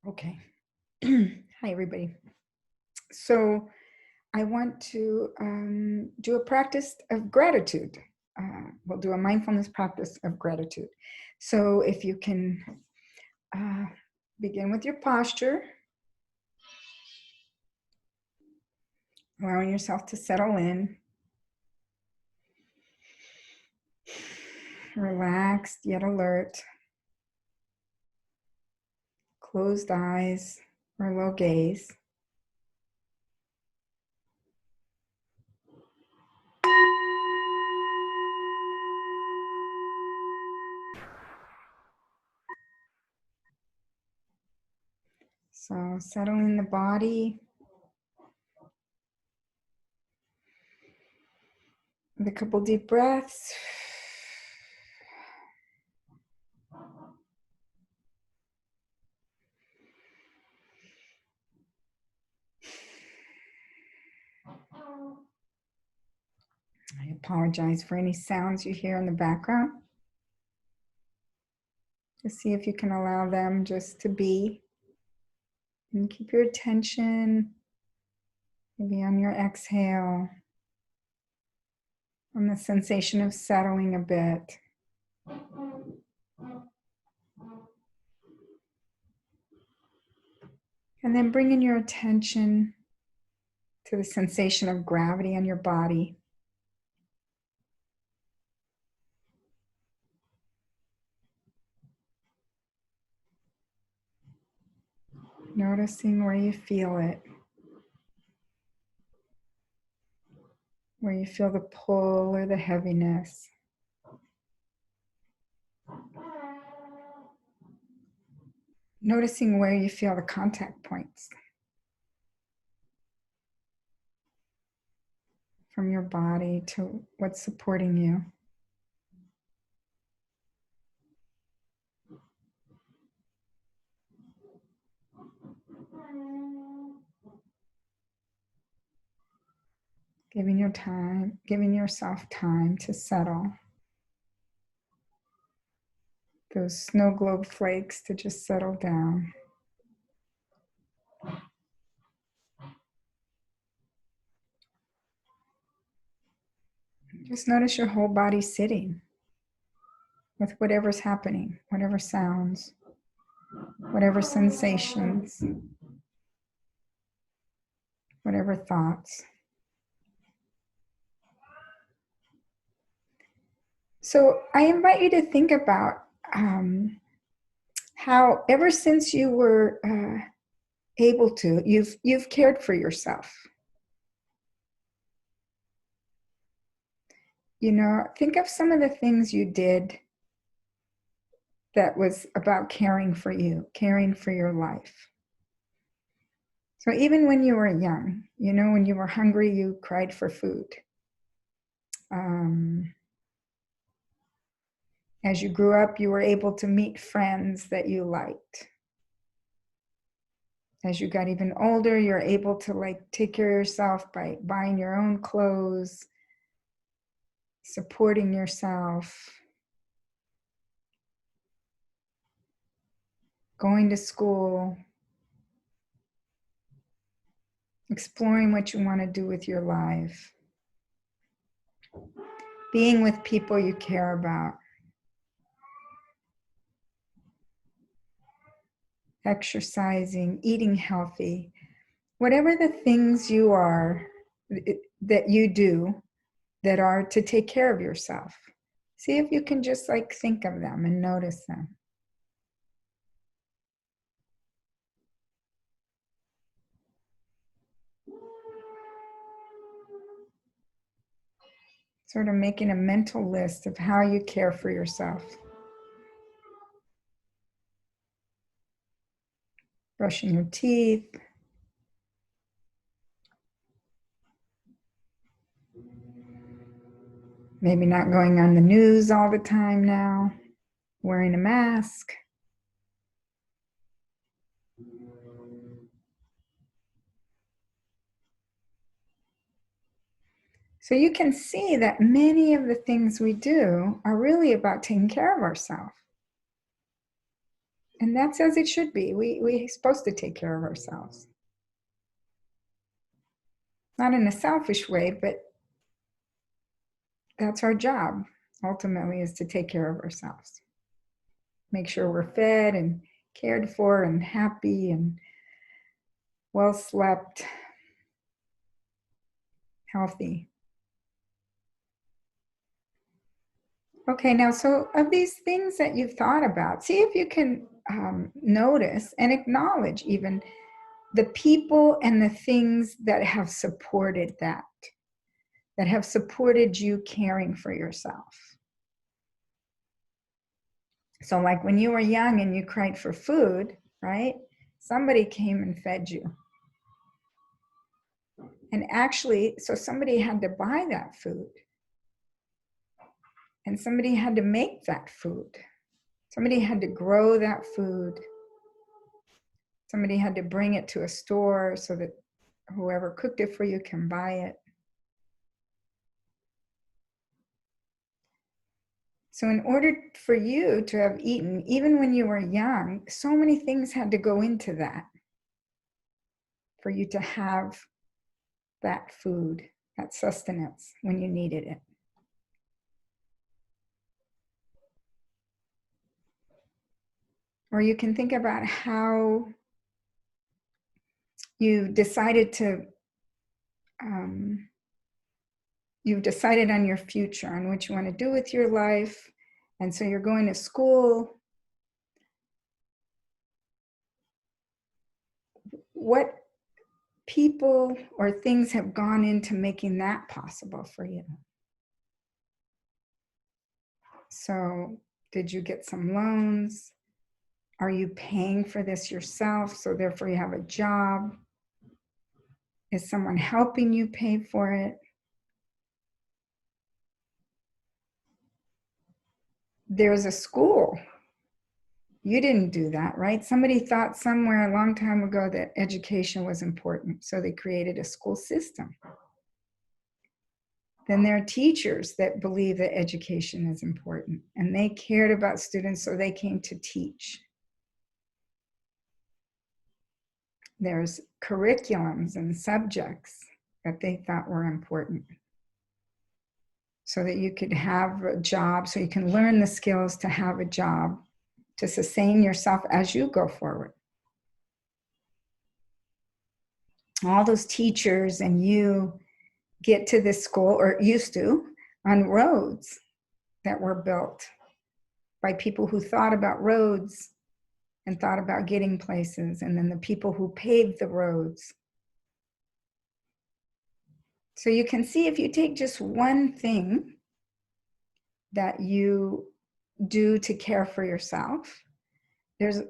Okay. Hi, everybody. So I want to do a practice of gratitude. We'll do a mindfulness practice of gratitude. So if you can uh, begin with your posture, allowing yourself to settle in, relaxed yet alert, closed eyes or low gaze. So settling the body with a couple deep breaths. I apologize for any sounds you hear in the background. Just see if you can allow them just to be. And keep your attention maybe on your exhale, on the sensation of settling a bit. And then bringing your attention to the sensation of gravity on your body. Noticing where you feel it. Where you feel the pull or the heaviness. Noticing where you feel the contact points from your body to what's supporting you. Giving yourself time to settle. Those snow globe flakes to just settle down. Just notice your whole body sitting with whatever's happening, whatever sounds, whatever sensations, whatever thoughts. So I invite you to think about how ever since you were able to, you've cared for yourself. You know, think of some of the things you did that was about caring for you, caring for your life. So even when you were young, you know, when you were hungry, you cried for food. As you grew up, you were able to meet friends that you liked. As you got even older, you're able to take care of yourself by buying your own clothes, supporting yourself, going to school, exploring what you want to do with your life, being with people you care about, exercising, eating healthy, whatever the things you are that you do that are to take care of yourself. See if you can just think of them and notice them. Sort of making a mental list of how you care for yourself. Brushing your teeth. Maybe not going on the news all the time now. Wearing a mask. So you can see that many of the things we do are really about taking care of ourselves. And that's as it should be. We're supposed to take care of ourselves. Not in a selfish way, but that's our job, ultimately, is to take care of ourselves. Make sure we're fed and cared for and happy and well slept, healthy. Okay, now, so of these things that you've thought about, see if you can notice and acknowledge even the people and the things that have supported that have supported you caring for yourself. So like when you were young and you cried for food, right? Somebody came and fed you. And actually, so somebody had to buy that food. And somebody had to make that food. Somebody had to grow that food. Somebody had to bring it to a store so that whoever cooked it for you can buy it. So in order for you to have eaten, even when you were young, so many things had to go into that for you to have that food, that sustenance when you needed it. Or you can think about how you decided to, you've decided on your future, on what you want to do with your life. And so you're going to school. What people or things have gone into making that possible for you? So did you get some loans? Are you paying for this yourself? So therefore you have a job? Is someone helping you pay for it? There's a school. You didn't do that, right? Somebody thought somewhere a long time ago that education was important, so they created a school system. Then there are teachers that believe that education is important, and they cared about students, so they came to teach. There's curriculums and subjects that they thought were important, so that you could have a job, so you can learn the skills to have a job, to sustain yourself as you go forward. All those teachers and you get to this school, or used to, on roads that were built by people who thought about roads and thought about getting places, and then the people who paved the roads. So you can see, if you take just one thing that you do to care for yourself, there's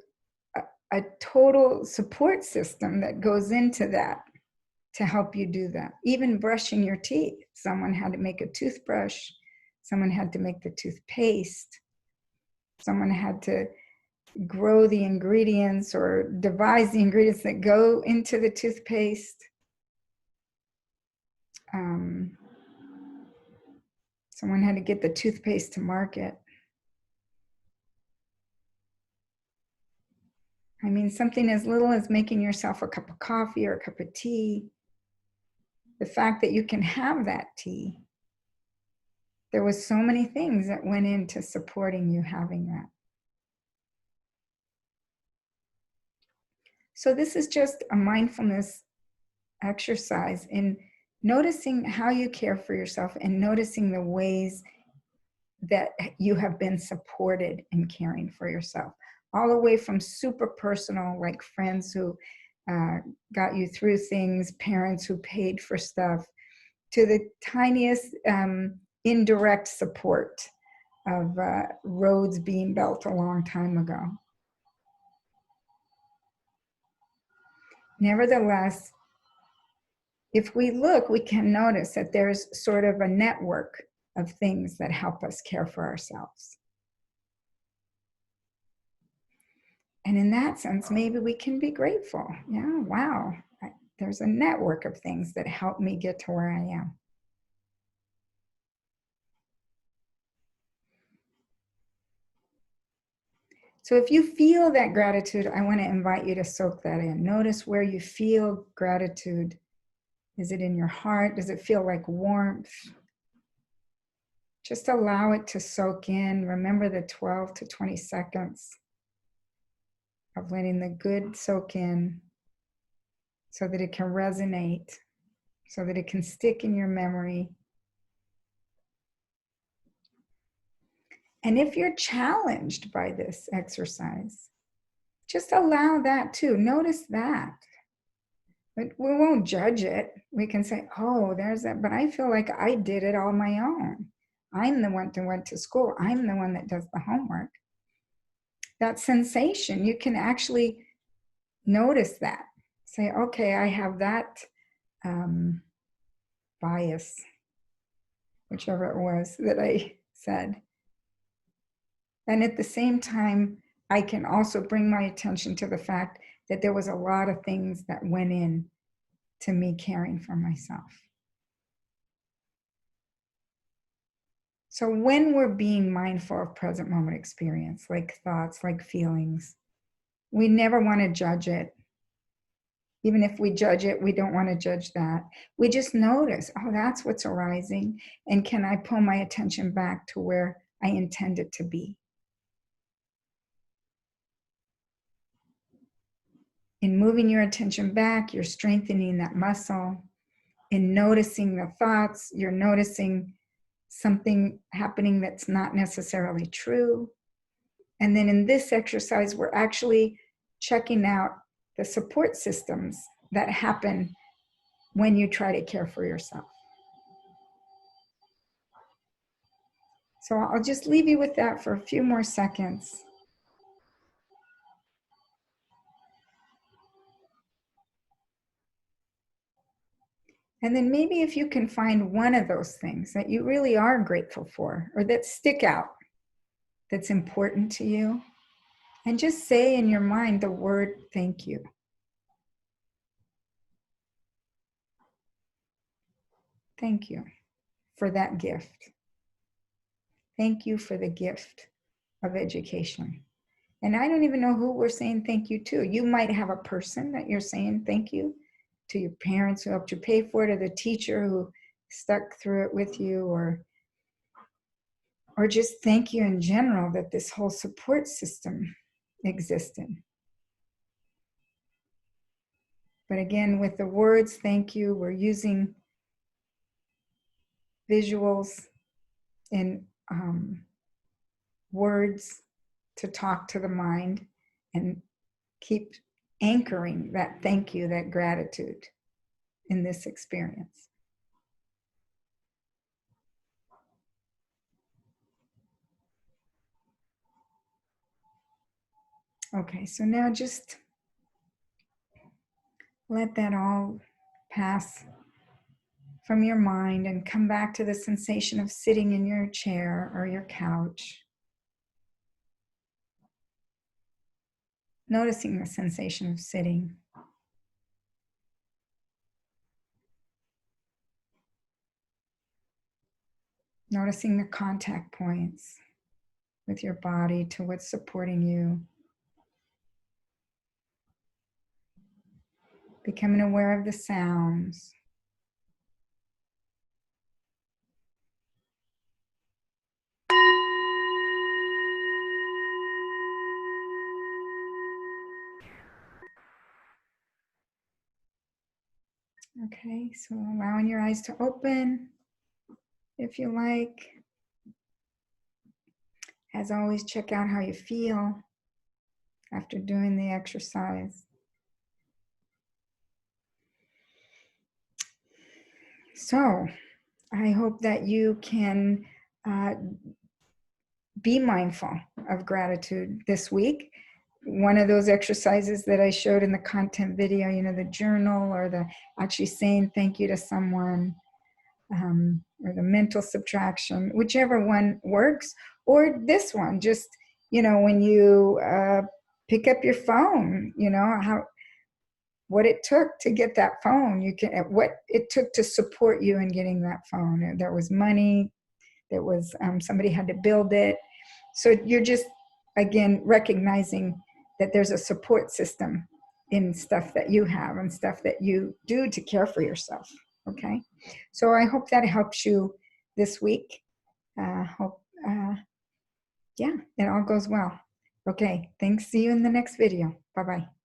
a total support system that goes into that to help you do that. Even brushing your teeth. Someone had to make a toothbrush. Someone had to make the toothpaste. Someone had to grow the ingredients or devise the ingredients that go into the toothpaste. Someone had to get the toothpaste to market. I mean, something as little as making yourself a cup of coffee or a cup of tea. The fact that you can have that tea. There was so many things that went into supporting you having that. So this is just a mindfulness exercise in noticing how you care for yourself and noticing the ways that you have been supported in caring for yourself. All the way from super personal, like friends who got you through things, parents who paid for stuff, to the tiniest indirect support of roads being built a long time ago. Nevertheless, if we look, we can notice that there's sort of a network of things that help us care for ourselves. And in that sense, maybe we can be grateful. Yeah, wow, there's a network of things that help me get to where I am. So if you feel that gratitude, I want to invite you to soak that in. Notice where you feel gratitude. Is it in your heart? Does it feel like warmth? Just allow it to soak in. Remember the 12 to 20 seconds of letting the good soak in so that it can resonate, so that it can stick in your memory. And if you're challenged by this exercise, just allow that too. Notice that. But we won't judge it. We can say, oh, there's that, but I feel like I did it all my own. I'm the one that went to school. I'm the one that does the homework. That sensation, you can actually notice that. Say, okay, I have that bias, whichever it was that I said. And at the same time, I can also bring my attention to the fact that there was a lot of things that went in to me caring for myself. So when we're being mindful of present moment experience, like thoughts, like feelings, we never want to judge it. Even if we judge it, we don't want to judge that. We just notice, oh, that's what's arising. And can I pull my attention back to where I intend it to be? In moving your attention back, you're strengthening that muscle. In noticing the thoughts, you're noticing something happening that's not necessarily true. And then in this exercise, we're actually checking out the support systems that happen when you try to care for yourself. So I'll just leave you with that for a few more seconds. And then maybe if you can find one of those things that you really are grateful for or that stick out, that's important to you, and just say in your mind the word thank you. Thank you for that gift. Thank you for the gift of education. And I don't even know who we're saying thank you to. You might have a person that you're saying thank you to, your parents who helped you pay for it, or the teacher who stuck through it with you, or just thank you in general that this whole support system existed. But again, with the words thank you, we're using visuals and words to talk to the mind and keep anchoring that thank you, that gratitude in this experience. Okay, so now just let that all pass from your mind and come back to the sensation of sitting in your chair or your couch. Noticing the sensation of sitting. Noticing the contact points with your body to what's supporting you. Becoming aware of the sounds. Okay, so allowing your eyes to open if you like. As always, check out how you feel after doing the exercise. So, I hope that you can be mindful of gratitude this week. One of those exercises that I showed in the content video, you know, the journal or the actually saying thank you to someone, or the mental subtraction, whichever one works, or this one, just, you know, when you pick up your phone, you know, what it took to get that phone, what it took to support you in getting that phone. There was money, there was somebody had to build it. So you're just again, recognizing that there's a support system in stuff that you have and stuff that you do to care for yourself. Okay. So I hope that helps you this week. Hope, yeah, it all goes well. Okay. Thanks. See you in the next video. Bye-bye.